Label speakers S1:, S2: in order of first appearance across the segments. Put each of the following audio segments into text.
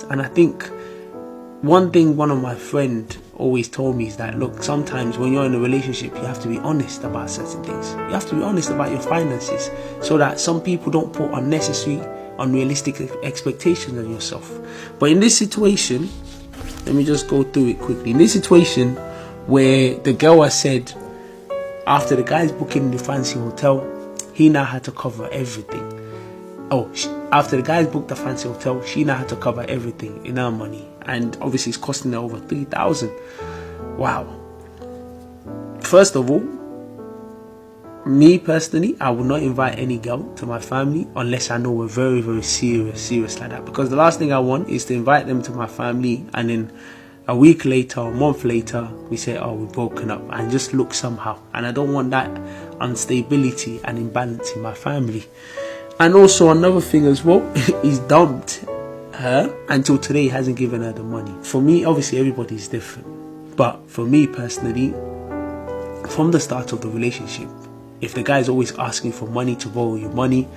S1: And I think one thing one of my friend always told me is that, look, sometimes when you're in a relationship, you have to be honest about certain things. You have to be honest about your finances, so that some people don't put unnecessary, unrealistic expectations on yourself. But in this situation, let me just go through it quickly. In this situation where the girl has said, after the guy's booking the fancy hotel, he now had to cover everything. After the guys booked the fancy hotel, she now had to cover everything in her money, and obviously it's costing her over 3,000. Wow. First of all, me personally, I would not invite any girl to my family unless I know we're very, very serious like that. Because the last thing I want is to invite them to my family, and then a week later, a month later, we say, oh, we're broken up, and just look somehow. And I don't want that instability and imbalance in my family. And also another thing as well, he's dumped her. Until today, he hasn't given her the money. For me, obviously everybody's different, but for me personally, from the start of the relationship, if the guy is always asking for money, to borrow your money,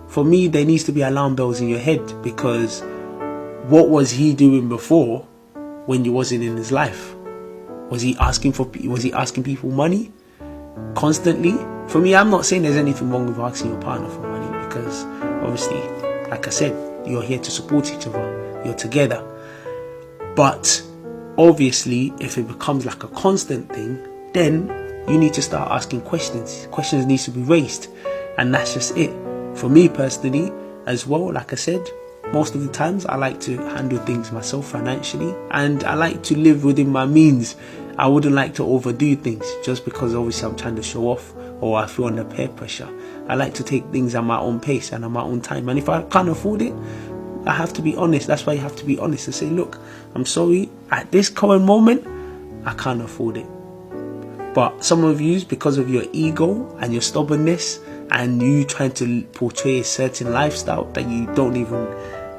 S1: for me there needs to be alarm bells in your head. Because what was he doing before when you wasn't in his life? Was he asking people money constantly? For me, I'm not saying there's anything wrong with asking your partner for money, because obviously, like I said, you're here to support each other, you're together. But obviously, if it becomes like a constant thing, then you need to start asking questions. Questions need to be raised, and that's just it. For me personally as well, like I said, most of the times I like to handle things myself financially, and I like to live within my means. I wouldn't like to overdo things just because obviously I'm trying to show off, or I feel under peer pressure. I like to take things at my own pace and at my own time. And if I can't afford it, I have to be honest. That's why you have to be honest and say, look, I'm sorry, at this current moment, I can't afford it. But some of you, because of your ego and your stubbornness, and you trying to portray a certain lifestyle that you don't even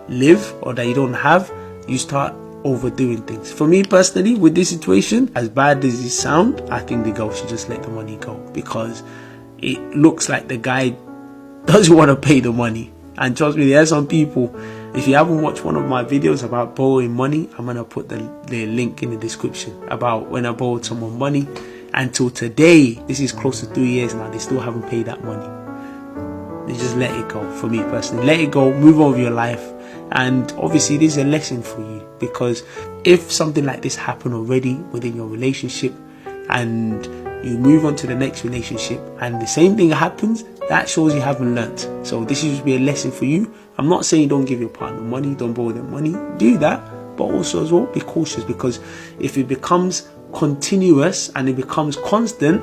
S1: live or that you don't have, you start overdoing things. For me personally, with this situation, as bad as it sounds, I think the girl should just let the money go, because it looks like the guy doesn't want to pay the money. And trust me, there are some people, if you haven't watched one of my videos about borrowing money, I'm going to put the link in the description about when I borrowed someone money. Until today, this is close to 3 years now, they still haven't paid that money. They just let it go. For me personally, let it go, move on with your life. And obviously this is a lesson for you, because if something like this happened already within your relationship and you move on to the next relationship and the same thing happens, that shows you haven't learnt. So this should be a lesson for you. I'm not saying don't give your partner money, don't borrow them money, do that, but also as well be cautious, because if it becomes continuous and it becomes constant,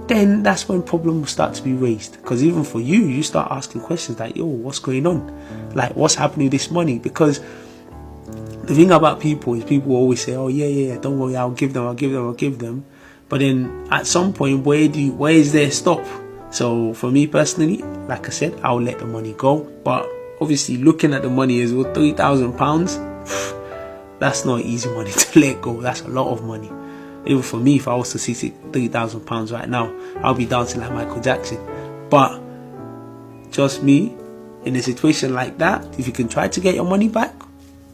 S1: then that's when problems will start to be raised. Because even for you, you start asking questions like, yo, what's going on? Like, what's happening with this money? Because the thing about people is people always say, oh yeah, don't worry, I'll give them. But then at some point, where is their stop? So for me personally, like I said, I'll let the money go. But obviously looking at the money as well, £3,000, that's not easy money to let go. That's a lot of money. Even for me, if I was to see £3,000 right now, I'll be dancing like Michael Jackson. But just me, in a situation like that, if you can try to get your money back,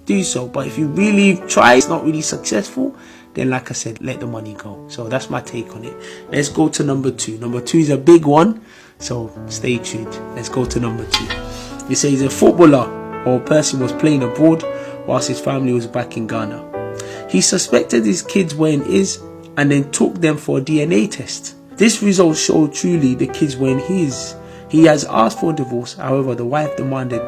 S1: do so. But if you really try, it's not really successful, then like I said, let the money go. So that's my take on it. Let's go to number 2. Number 2 is a big one, so stay tuned. Let's go to number 2. It says a footballer or a person was playing abroad whilst his family was back in Ghana. He suspected his kids weren't his and then took them for a DNA test. This result showed truly the kids weren't his. He has asked for a divorce. However, the wife demanded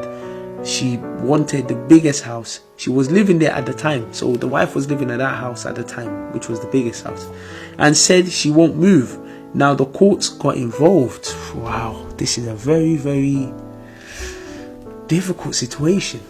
S1: she wanted the biggest house. She was living there at the time. So the wife was living at that house at the time, which was the biggest house, and said she won't move. Now the courts got involved. Wow, this is a very, very difficult situation.